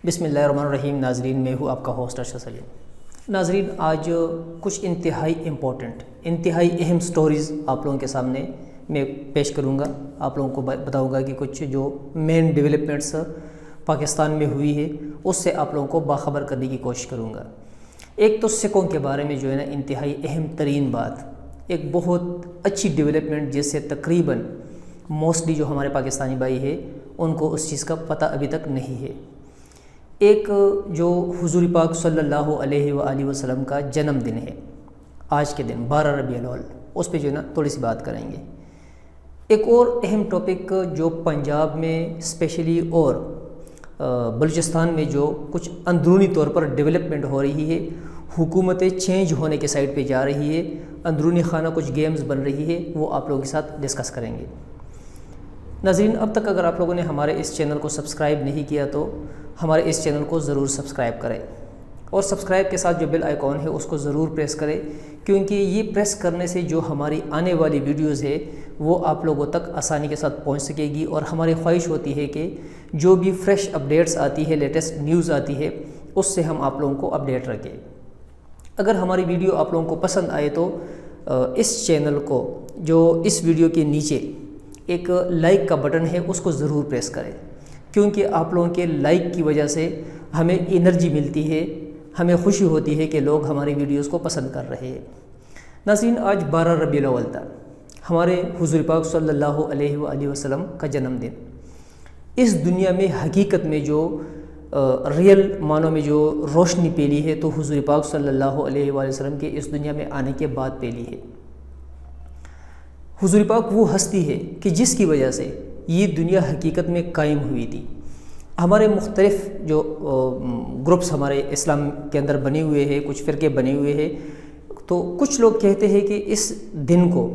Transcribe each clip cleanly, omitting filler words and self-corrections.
بسم اللہ الرحمن الرحیم۔ ناظرین، میں ہوں آپ کا ہوسٹ ارشد سلیم۔ ناظرین، آج کچھ انتہائی امپورٹنٹ، انتہائی اہم سٹوریز آپ لوگوں کے سامنے میں پیش کروں گا۔ آپ لوگوں کو بتاؤں گا کہ کچھ جو مین ڈیولپمنٹس پاکستان میں ہوئی ہے اس سے آپ لوگوں کو باخبر کرنے کی کوشش کروں گا۔ ایک تو سکھوں کے بارے میں جو ہے نا انتہائی اہم ترین بات، ایک بہت اچھی ڈیولپمنٹ جس سے تقریباً موسٹلی جو ہمارے پاکستانی بھائی ہے ان کو اس چیز کا پتہ ابھی تک نہیں ہے۔ ایک جو حضور پاک صلی اللہ علیہ وآلہ وسلم کا جنم دن ہے آج کے دن 12 ربیع الاول، اس پہ جو ہے نا تھوڑی سی بات کریں گے۔ ایک اور اہم ٹاپک جو پنجاب میں اسپیشلی اور بلوچستان میں جو کچھ اندرونی طور پر ڈیولپمنٹ ہو رہی ہے، حکومتیں چینج ہونے کے سائڈ پہ جا رہی ہے، اندرونی خانہ کچھ گیمز بن رہی ہے، وہ آپ لوگوں کے ساتھ ڈسکس کریں گے۔ ناظرین، اب تک اگر آپ لوگوں نے ہمارے اس چینل کو سبسکرائب نہیں کیا تو ہمارے اس چینل کو ضرور سبسکرائب کریں، اور سبسکرائب کے ساتھ جو بیل آئیکن ہے اس کو ضرور پریس کریں، کیونکہ یہ پریس کرنے سے جو ہماری آنے والی ویڈیوز ہے وہ آپ لوگوں تک آسانی کے ساتھ پہنچ سکے گی، اور ہماری خواہش ہوتی ہے کہ جو بھی فریش اپڈیٹس آتی ہے، لیٹسٹ نیوز آتی ہے، اس سے ہم آپ لوگوں کو اپڈیٹ رکھیں۔ اگر ہماری ویڈیو آپ لوگوں کو پسند آئے تو اس چینل کو جو اس ویڈیو کے نیچے ایک لائک کا بٹن ہے اس کو ضرور پریس کریں، کیونکہ آپ لوگوں کے لائک کی وجہ سے ہمیں انرجی ملتی ہے، ہمیں خوشی ہوتی ہے کہ لوگ ہماری ویڈیوز کو پسند کر رہے ہیں۔ ناظرین، آج 12 ربیع الاول تھا، ہمارے حضور پاک صلی اللہ علیہ وآلہ وسلم کا جنم دن۔ اس دنیا میں حقیقت میں جو ریئل معنوں میں جو روشنی پھیلی ہے تو حضور پاک صلی اللہ علیہ وآلہ وسلم کے اس دنیا میں آنے کے بعد پھیلی ہے۔ حضور پاک وہ ہستی ہے کہ جس کی وجہ سے یہ دنیا حقیقت میں قائم ہوئی تھی۔ ہمارے مختلف جو گروپس ہمارے اسلام کے اندر بنے ہوئے ہیں، کچھ فرقے بنے ہوئے ہیں، تو کچھ لوگ کہتے ہیں کہ اس دن کو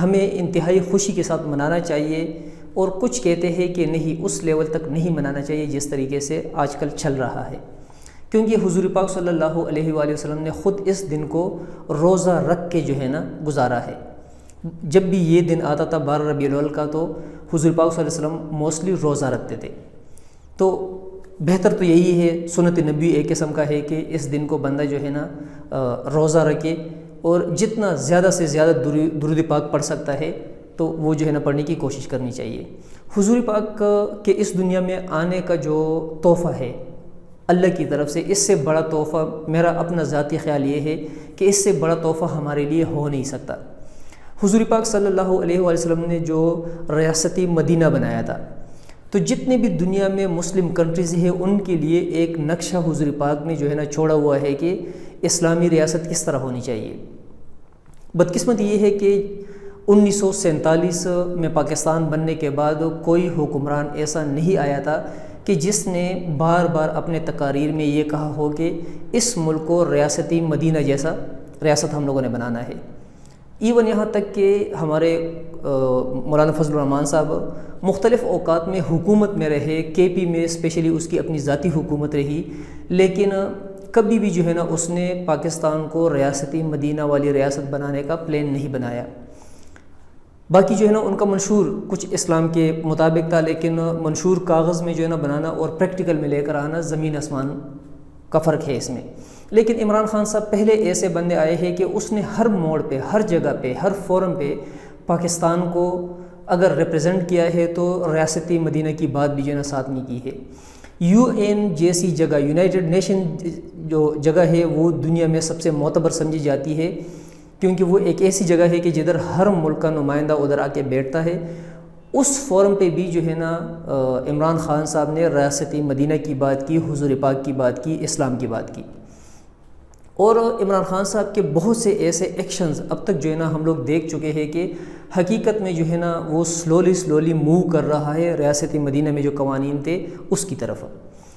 ہمیں انتہائی خوشی کے ساتھ منانا چاہیے، اور کچھ کہتے ہیں کہ نہیں، اس لیول تک نہیں منانا چاہیے جس طریقے سے آج کل چل رہا ہے، کیونکہ حضور پاک صلی اللہ علیہ وآلہ وسلم نے خود اس دن کو روزہ رکھ کے جو ہے نا گزارا ہے۔ جب بھی یہ دن آتا تھا 12 ربیع الاول کا تو حضور پاک صلی اللہ علیہ وسلم موسٹلی روزہ رکھتے تھے۔ تو بہتر تو یہی ہے، سنت نبی ایک قسم کا ہے کہ اس دن کو بندہ جو ہے نا روزہ رکھے، اور جتنا زیادہ سے زیادہ درود پاک پڑھ سکتا ہے تو وہ جو ہے نا پڑھنے کی کوشش کرنی چاہیے۔ حضور پاک کے اس دنیا میں آنے کا جو تحفہ ہے اللہ کی طرف سے، اس سے بڑا تحفہ، میرا اپنا ذاتی خیال یہ ہے کہ اس سے بڑا تحفہ ہمارے لیے ہو نہیں سکتا۔ حضور پاک صلی اللہ علیہ وآلہ وسلم نے جو ریاستی مدینہ بنایا تھا، تو جتنے بھی دنیا میں مسلم کنٹریز ہیں ان کے لیے ایک نقشہ حضور پاک نے جو ہے نا چھوڑا ہوا ہے کہ اسلامی ریاست کس طرح ہونی چاہیے۔ بدقسمت یہ ہے کہ 1947 میں پاکستان بننے کے بعد کوئی حکمران ایسا نہیں آیا تھا کہ جس نے بار بار اپنے تقاریر میں یہ کہا ہو کہ اس ملک کو ریاستی مدینہ جیسا ریاست ہم لوگوں نے بنانا ہے۔ ایون یہاں تک کہ ہمارے مولانا فضل الرحمان صاحب مختلف اوقات میں حکومت میں رہے، کے پی میں اسپیشلی اس کی اپنی ذاتی حکومت رہی، لیکن کبھی بھی جو ہے نا اس نے پاکستان کو ریاستی مدینہ والی ریاست بنانے کا پلان نہیں بنایا۔ باقی جو ہے نا ان کا منشور کچھ اسلام کے مطابق تھا، لیکن منشور کاغذ میں جو ہے نا بنانا اور پریکٹیکل میں لے کر آنا زمین آسمان کا فرق ہے اس میں۔ لیکن عمران خان صاحب پہلے ایسے بندے آئے ہیں کہ اس نے ہر موڑ پہ، ہر جگہ پہ، ہر فورم پہ پاکستان کو اگر ریپرزینٹ کیا ہے تو ریاستی مدینہ کی بات بھی جو ہے نا ساتھ میں کی ہے۔ یو این جیسی جگہ، یونائٹڈ نیشن جو جگہ ہے وہ دنیا میں سب سے معتبر سمجھی جاتی ہے، کیونکہ وہ ایک ایسی جگہ ہے کہ جدھر ہر ملک کا نمائندہ ادھر آ کے بیٹھتا ہے۔ اس فورم پہ بھی جو ہے نا عمران خان صاحب نے ریاستی مدینہ کی بات کی، حضور پاک کی بات کی، اسلام کی بات کی، اور عمران خان صاحب کے بہت سے ایسے ایکشنز اب تک جو ہے نا ہم لوگ دیکھ چکے ہیں کہ حقیقت میں جو ہے نا وہ سلولی موو کر رہا ہے ریاستی مدینہ میں جو قوانین تھے اس کی طرف۔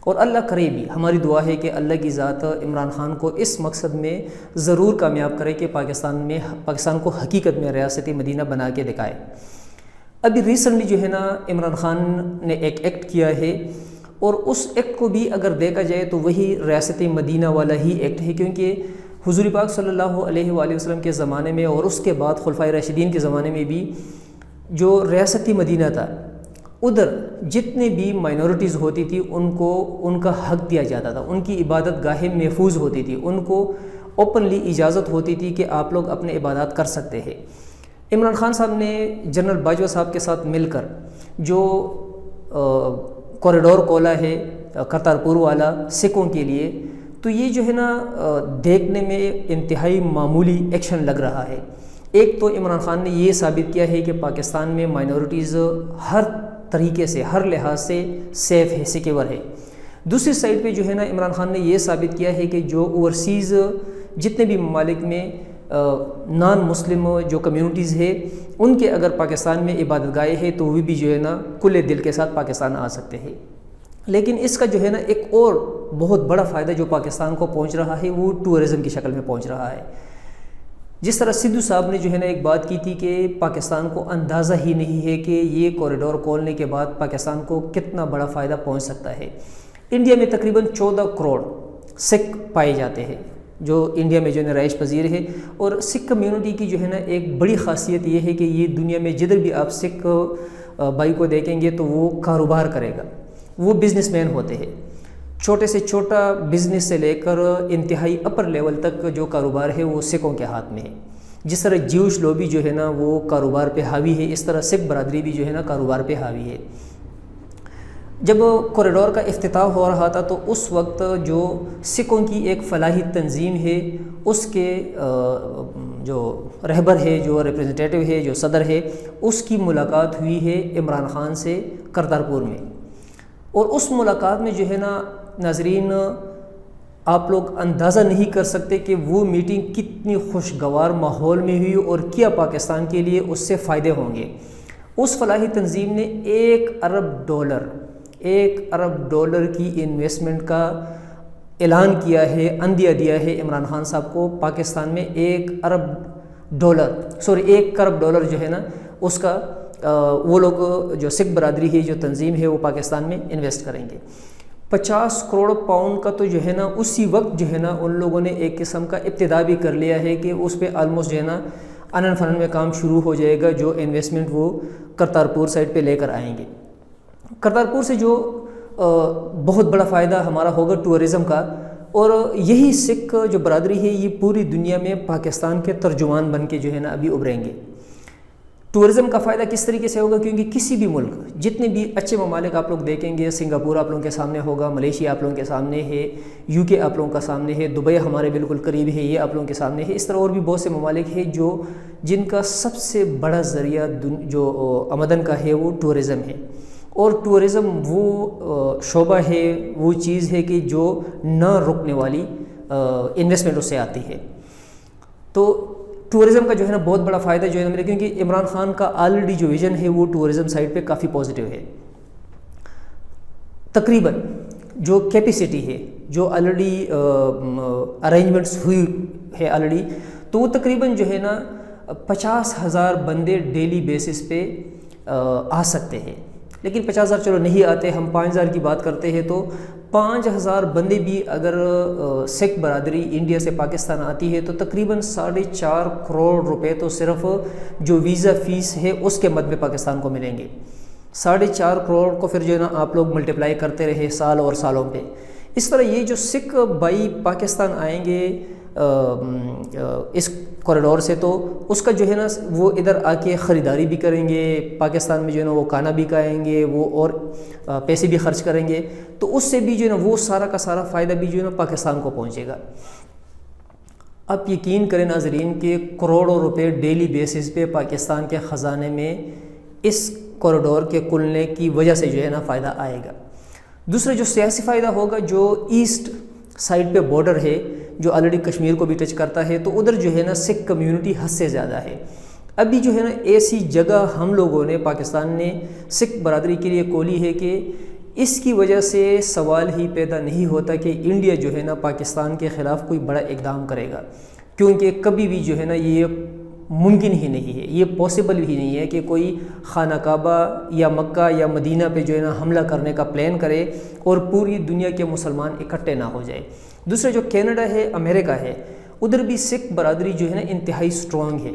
اور اللہ کرے بھی، ہماری دعا ہے کہ اللہ کی ذات عمران خان کو اس مقصد میں ضرور کامیاب کرے کہ پاکستان کو حقیقت میں ریاستی مدینہ بنا کے دکھائے۔ ابھی ریسنٹلی جو ہے نا عمران خان نے ایک ایکٹ کیا ہے، اور اس ایکٹ کو بھی اگر دیکھا جائے تو وہی ریاستی مدینہ والا ہی ایکٹ ہے، کیونکہ حضور پاک صلی اللہ علیہ وآلہ وسلم کے زمانے میں اور اس کے بعد خلفائے راشدین کے زمانے میں بھی جو ریاستی مدینہ تھا ادھر جتنے بھی مائنورٹیز ہوتی تھی ان کو ان کا حق دیا جاتا تھا، ان کی عبادت گاہیں محفوظ ہوتی تھی، ان کو اوپنلی اجازت ہوتی تھی کہ آپ لوگ اپنے عبادات کر سکتے ہیں۔ عمران خان صاحب نے جنرل باجوہ صاحب کے ساتھ مل کر جو کوریڈور کھولا ہے کرتارپور والا سکھوں کے لیے، تو یہ جو ہے نا دیکھنے میں انتہائی معمولی ایکشن لگ رہا ہے۔ ایک تو عمران خان نے یہ ثابت کیا ہے کہ پاکستان میں مائنورٹیز ہر طریقے سے، ہر لحاظ سے سیف ہے، سیکیور ہے۔ دوسری سائڈ پہ جو ہے نا عمران خان نے یہ ثابت کیا ہے کہ جو اوورسیز جتنے بھی ممالک میں نان مسلم جو کمیونٹیز ہے ان کے اگر پاکستان میں عبادت گاہیں ہے تو وہ بھی جو ہے نا کھلے دل کے ساتھ پاکستان آ سکتے ہیں۔ لیکن اس کا جو ہے نا ایک اور بہت بڑا فائدہ جو پاکستان کو پہنچ رہا ہے وہ ٹورزم کی شکل میں پہنچ رہا ہے۔ جس طرح سدھو صاحب نے جو ہے نا ایک بات کی تھی کہ پاکستان کو اندازہ ہی نہیں ہے کہ یہ کوریڈور کھولنے کے بعد پاکستان کو کتنا بڑا فائدہ پہنچ سکتا ہے۔ انڈیا میں تقریباً 14 کروڑ سکھ پائے جاتے ہیں جو انڈیا میں جو ہے رہائش پذیر ہے، اور سکھ کمیونٹی کی جو ہے نا ایک بڑی خاصیت یہ ہے کہ یہ دنیا میں جدھر بھی آپ سکھ بھائی کو دیکھیں گے تو وہ کاروبار کرے گا، وہ بزنس مین ہوتے ہیں، چھوٹے سے چھوٹا بزنس سے لے کر انتہائی اپر لیول تک جو کاروبار ہے وہ سکھوں کے ہاتھ میں ہے۔ جس طرح جیوش لوبی جو ہے نا وہ کاروبار پہ حاوی ہے، اس طرح سکھ برادری بھی جو ہے نا کاروبار پہ حاوی ہے۔ جب کوریڈور کا افتتاح ہو رہا تھا تو اس وقت جو سکھوں کی ایک فلاحی تنظیم ہے اس کے جو رہبر ہے، جو ریپرزنٹیٹیو ہے، جو صدر ہے، اس کی ملاقات ہوئی ہے عمران خان سے کرتارپور میں، اور اس ملاقات میں جو ہے نا ناظرین آپ لوگ اندازہ نہیں کر سکتے کہ وہ میٹنگ کتنی خوشگوار ماحول میں ہوئی اور کیا پاکستان کے لیے اس سے فائدے ہوں گے۔ اس فلاحی تنظیم نے $1 ارب کی انویسٹمنٹ کا اعلان کیا ہے، عندیہ دیا ہے عمران خان صاحب کو پاکستان میں $1 کروڑ جو ہے نا اس کا وہ لوگ جو سکھ برادری ہے، جو تنظیم ہے، وہ پاکستان میں انویسٹ کریں گے۔ 50 کروڑ پاؤنڈ کا تو جو ہے نا اسی وقت جو ہے نا ان لوگوں نے ایک قسم کا ابتدا بھی کر لیا ہے کہ اس پہ آلموسٹ جو ہے نا انن فنن میں کام شروع ہو جائے گا، جو انویسٹمنٹ وہ کرتارپور سائڈ پہ لے کر آئیں گے۔ کرتارپور سے جو بہت بڑا فائدہ ہمارا ہوگا ٹورزم کا، اور یہی سکھ جو برادری ہے یہ پوری دنیا میں پاکستان کے ترجمان بن کے جو ہے نا ابھی ابھریں گے۔ ٹورزم کا فائدہ کس طریقے سے ہوگا؟ کیونکہ کسی بھی ملک، جتنے بھی اچھے ممالک آپ لوگ دیکھیں گے، سنگاپور آپ لوگوں کے سامنے ہوگا، ملیشیا آپ لوگوں کے سامنے ہے، UK آپ لوگوں کا سامنے ہے، دبئی ہمارے بالکل قریب ہے، یہ آپ لوگوں کے سامنے ہے۔ اس طرح اور بھی بہت سے ممالک ہیں جن کا سب سے بڑا ذریعہ جو آمدن کا ہے وہ ٹورزم ہے، اور ٹورزم وہ شعبہ ہے، وہ چیز ہے کہ جو نہ رکنے والی انویسٹمنٹ اس سے آتی ہے۔ تو ٹورزم کا جو ہے نا بہت بڑا فائدہ جو ہے نا میرے، کیونکہ عمران خان کا آلریڈی جو ویژن ہے وہ ٹورزم سائڈ پہ کافی پازیٹیو ہے۔ تقریباً جو کیپیسٹی ہے، جو آلریڈی ارینجمنٹس ہوئی ہے آلریڈی، تو وہ تقریباً جو ہے نا 50,000 بندے ڈیلی بیسس پہ آ سکتے ہیں۔ لیکن 50,000 چلو نہیں آتے، ہم 5,000 کی بات کرتے ہیں، تو 5,000 بندے بھی اگر سکھ برادری انڈیا سے پاکستان آتی ہے تو تقریباً 4.5 کروڑ روپے تو صرف جو ویزا فیس ہے اس کے مد میں پاکستان کو ملیں گے۔ 4.5 کروڑ کو پھر جو ہے نا آپ لوگ ملٹیپلائی کرتے رہے سال اور سالوں پہ۔ اس طرح یہ جو سکھ بھائی پاکستان آئیں گے اس کوریڈور سے، تو اس کا جو ہے نا وہ ادھر آ کے خریداری بھی کریں گے، پاکستان میں جو ہے نا وہ کھانا بھی کھائیں گے، وہ اور پیسے بھی خرچ کریں گے، تو اس سے بھی جو ہے نا وہ سارا کا سارا فائدہ بھی جو ہے نا پاکستان کو پہنچے گا۔ آپ یقین کریں ناظرین کہ کروڑوں روپے ڈیلی بیسس پہ پاکستان کے خزانے میں اس کوریڈور کے کھلنے کی وجہ سے جو ہے نا فائدہ آئے گا۔ دوسرا جو سیاسی فائدہ ہوگا، جو ایسٹ سائڈ پہ بارڈر ہے جو آلریڈی کشمیر کو بھی ٹچ کرتا ہے، تو ادھر جو ہے نا سکھ کمیونٹی حد سے زیادہ ہے۔ ابھی جو ہے نا ایسی جگہ ہم لوگوں نے، پاکستان نے سکھ برادری کے لیے کھولی ہے کہ اس کی وجہ سے سوال ہی پیدا نہیں ہوتا کہ انڈیا جو ہے نا پاکستان کے خلاف کوئی بڑا اقدام کرے گا، کیونکہ کبھی بھی جو ہے نا یہ ممکن ہی نہیں ہے، یہ پاسبل ہی نہیں ہے کہ کوئی خانہ کعبہ یا مکہ یا مدینہ پہ جو ہے نا حملہ کرنے کا پلان کرے اور پوری دنیا کے مسلمان اکٹھے نہ ہو جائے۔ دوسرا جو کینیڈا ہے، امریکہ ہے، ادھر بھی سکھ برادری جو ہے نا انتہائی سٹرونگ ہے۔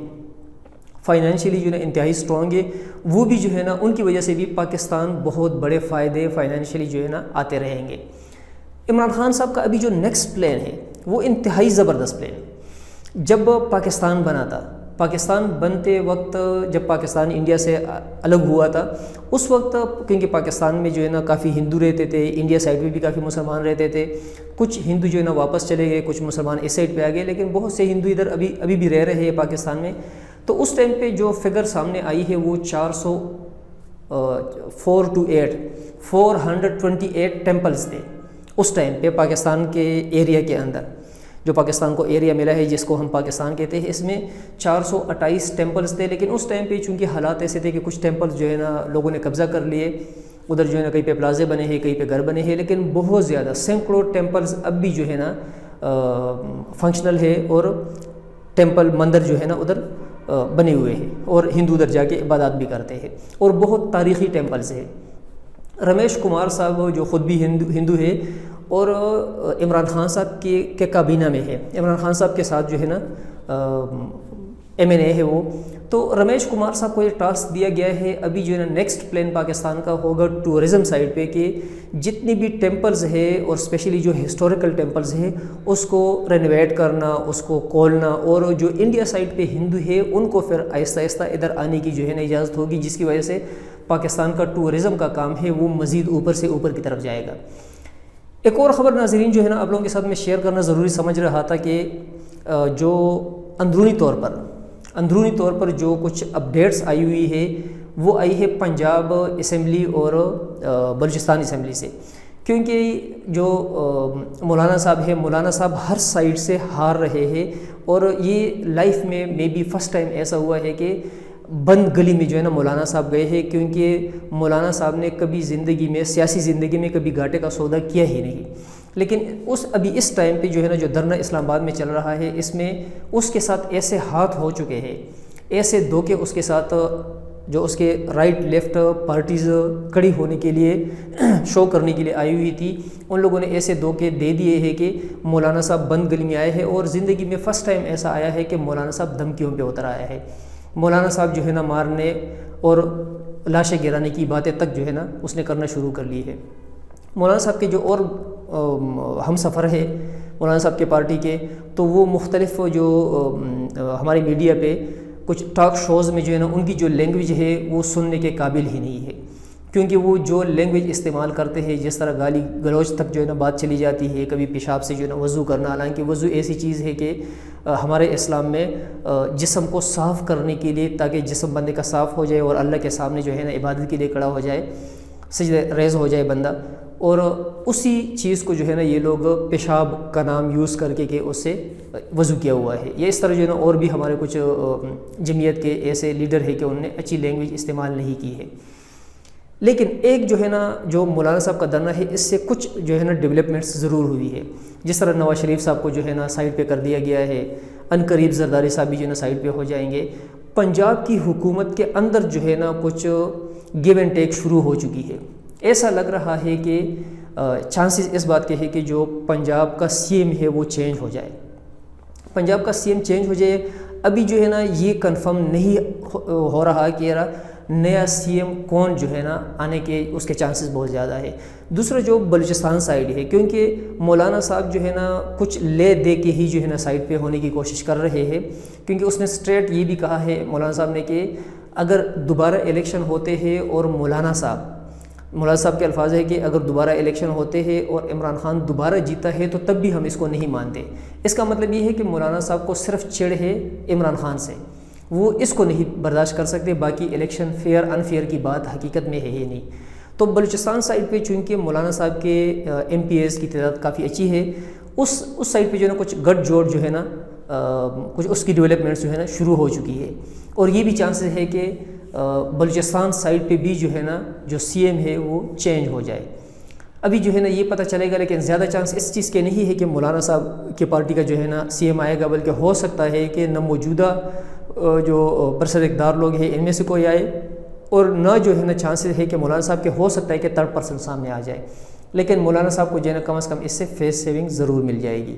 فائنینشلی جو ہے نا انتہائی اسٹرانگ ہے، وہ بھی جو ہے نا ان کی وجہ سے بھی پاکستان بہت بڑے فائدے فائنینشلی جو ہے نا آتے رہیں گے۔ عمران خان صاحب کا ابھی جو نیکسٹ پلان ہے وہ انتہائی زبردست پلان ہے۔ جب پاکستان بنا تھا، پاکستان بنتے وقت جب پاکستان انڈیا سے الگ ہوا تھا، اس وقت کیونکہ پاکستان میں جو ہے نا کافی ہندو رہتے تھے، انڈیا سائڈ میں بھی کافی مسلمان رہتے تھے، کچھ ہندو جو ہے نا واپس چلے گئے، کچھ مسلمان اس سائڈ پہ آ گئے، لیکن بہت سے ہندو ادھر ابھی بھی رہ رہے ہیں پاکستان میں۔ تو اس ٹائم پہ جو فگر سامنے آئی ہے وہ 428 ٹیمپلز تھے اس ٹائم پہ پاکستان کے ایریا کے اندر، جو پاکستان کو ایریا ملا ہے جس کو ہم پاکستان کہتے ہیں، اس میں 428 ٹیمپلز تھے۔ لیکن اس ٹائم پہ چونکہ حالات ایسے تھے کہ کچھ ٹیمپلز جو ہے نا لوگوں نے قبضہ کر لیے، ادھر جو ہے نا کہیں پہ پلازے بنے ہیں، کہیں پہ گھر بنے ہیں، لیکن بہت زیادہ سینکڑوں ٹیمپلز اب بھی جو ہے نا فنکشنل ہے، اور ٹیمپل مندر جو ہے نا ادھر بنے ہوئے ہیں، اور ہندو ادھر جا کے عبادات بھی کرتے ہیں، اور بہت تاریخی ٹیمپلز ہیں۔ رمیش کمار صاحب جو خود بھی ہندو ہے اور عمران خان صاحب کے کابینہ میں ہے، عمران خان صاحب کے ساتھ جو ہے نا MNA ہے وہ، تو رمیش کمار صاحب کو یہ ٹاسک دیا گیا ہے ابھی جو ہے نا نیکسٹ پلان پاکستان کا ہوگا ٹورزم سائٹ پہ، کہ جتنی بھی ٹیمپلز ہے اور اسپیشلی جو ہسٹوریکل ٹیمپلز ہے اس کو رینویٹ کرنا، اس کو کھولنا، اور جو انڈیا سائٹ پہ ہندو ہے ان کو پھر آہستہ آہستہ ادھر آنے کی جو ہے نا اجازت ہوگی، جس کی وجہ سے پاکستان کا ٹورزم کا کام ہے وہ مزید اوپر سے اوپر کی طرف جائے گا۔ ایک اور خبر ناظرین جو ہے نا آپ لوگوں کے ساتھ میں شیئر کرنا ضروری سمجھ رہا تھا کہ جو اندرونی طور پر جو کچھ اپڈیٹس آئی ہوئی ہے وہ آئی ہے پنجاب اسمبلی اور بلوچستان اسمبلی سے، کیونکہ جو مولانا صاحب ہے، مولانا صاحب ہر سائڈ سے ہار رہے ہیں، اور یہ لائف میں بی فرسٹ ٹائم ایسا ہوا ہے کہ بند گلی میں جو ہے نا مولانا صاحب گئے ہیں، کیونکہ مولانا صاحب نے کبھی زندگی میں، سیاسی زندگی میں کبھی گھاٹے کا سودا کیا ہی نہیں، لیکن ابھی اس ٹائم پہ جو ہے نا جو دھرنا اسلام آباد میں چل رہا ہے، اس میں اس کے ساتھ ایسے ہاتھ ہو چکے ہیں، ایسے دھوکے اس کے ساتھ، جو اس کے رائٹ لیفٹ پارٹیز کھڑی ہونے کے لیے شو کرنے کے لیے آئی ہوئی تھی، ان لوگوں نے ایسے دھوکے دے دیے ہیں کہ مولانا صاحب بند گلی میں آئے ہیں، اور زندگی میں فرسٹ ٹائم ایسا آیا ہے کہ مولانا صاحب دھمکیوں پہ اتر آیا ہے۔ مولانا صاحب جو ہے نا مارنے اور لاشیں گرانے کی باتیں تک جو ہے نا اس نے کرنا شروع کر لی ہے۔ مولانا صاحب کے جو اور ہم سفر ہے مولانا صاحب کے پارٹی کے، تو وہ مختلف جو ہماری میڈیا پہ کچھ ٹاک شوز میں جو ہے نا ان کی جو لینگویج ہے وہ سننے کے قابل ہی نہیں ہے، کیونکہ وہ جو لینگویج استعمال کرتے ہیں، جس طرح گالی گلوچ تک جو ہے نا بات چلی جاتی ہے، کبھی پیشاب سے جو ہے نا وضو کرنا، حالانکہ وضو ایسی چیز ہے کہ ہمارے اسلام میں جسم کو صاف کرنے کے لیے، تاکہ جسم بندے کا صاف ہو جائے اور اللہ کے سامنے جو ہے نا عبادت کے لیے کھڑا ہو جائے، سجدہ ریز ہو جائے بندہ، اور اسی چیز کو جو ہے نا یہ لوگ پیشاب کا نام یوز کر کے کہ اس سے وضو کیا ہوا ہے۔ یہ اس طرح جو ہے نا اور بھی ہمارے کچھ جمعیت کے ایسے لیڈر ہے کہ انہوں نے اچھی لینگویج استعمال نہیں کی ہے، لیکن ایک جو ہے نا جو مولانا صاحب کا دھرنا ہے، اس سے کچھ جو ہے نا ڈیولپمنٹس ضرور ہوئی ہے، جس طرح نواز شریف صاحب کو جو ہے نا سائڈ پہ کر دیا گیا ہے، عنقریب زرداری صاحب بھی جو ہے نا سائڈ پہ ہو جائیں گے۔ پنجاب کی حکومت کے اندر جو ہے نا کچھ گیو اینڈ ٹیک شروع ہو چکی ہے، ایسا لگ رہا ہے کہ چانسز اس بات کے ہے کہ جو پنجاب کا CM ہے وہ چینج ہو جائے، پنجاب کا CM چینج ہو جائے۔ ابھی جو ہے نا یہ کنفرم نہیں ہو رہا کہ نیا CM کون جو ہے نا آنے کے اس کے چانسز بہت زیادہ ہے۔ دوسرا جو بلوچستان سائڈ ہے، کیونکہ مولانا صاحب جو ہے نا کچھ لے دے کے ہی جو ہے نا سائڈ پہ ہونے کی کوشش کر رہے ہیں، کیونکہ اس نے سٹریٹ یہ بھی کہا ہے مولانا صاحب نے کہ اگر دوبارہ الیکشن ہوتے ہیں اور مولانا صاحب کے الفاظ ہے کہ اگر دوبارہ الیکشن ہوتے ہیں اور عمران خان دوبارہ جیتا ہے تو تب بھی ہم اس کو نہیں مانتے۔ اس کا مطلب یہ ہے کہ مولانا صاحب کو صرف چڑ ہے عمران خان سے، وہ اس کو نہیں برداشت کر سکتے، باقی الیکشن فیئر انفیئر کی بات حقیقت میں ہے ہی نہیں۔ تو بلوچستان سائڈ پہ چونکہ مولانا صاحب کے MPs کی تعداد کافی اچھی ہے، اس سائڈ پہ جو ہے نا کچھ گٹ جوڑ جو ہے نا کچھ اس کی ڈیولپمنٹس جو ہے نا شروع ہو چکی ہے، اور یہ بھی چانسز ہے کہ بلوچستان سائڈ پہ بھی جو ہے نا جو CM ہے وہ چینج ہو جائے۔ ابھی جو ہے نا یہ پتہ چلے گا، لیکن زیادہ چانس اس چیز کے نہیں ہے کہ مولانا صاحب کی پارٹی کا جو ہے نا CM آئے گا، بلکہ ہو سکتا ہے کہ نہ موجودہ جو برسر اقتدار لوگ ہیں ان میں سے کوئی آئے، اور نہ جو ہے نا چانسز ہے کہ مولانا صاحب کے ہو سکتا ہے کہ 3rd پرسن سامنے آ جائے، لیکن مولانا صاحب کو جو ہے نا کم از کم اس سے فیس سیونگ ضرور مل جائے گی۔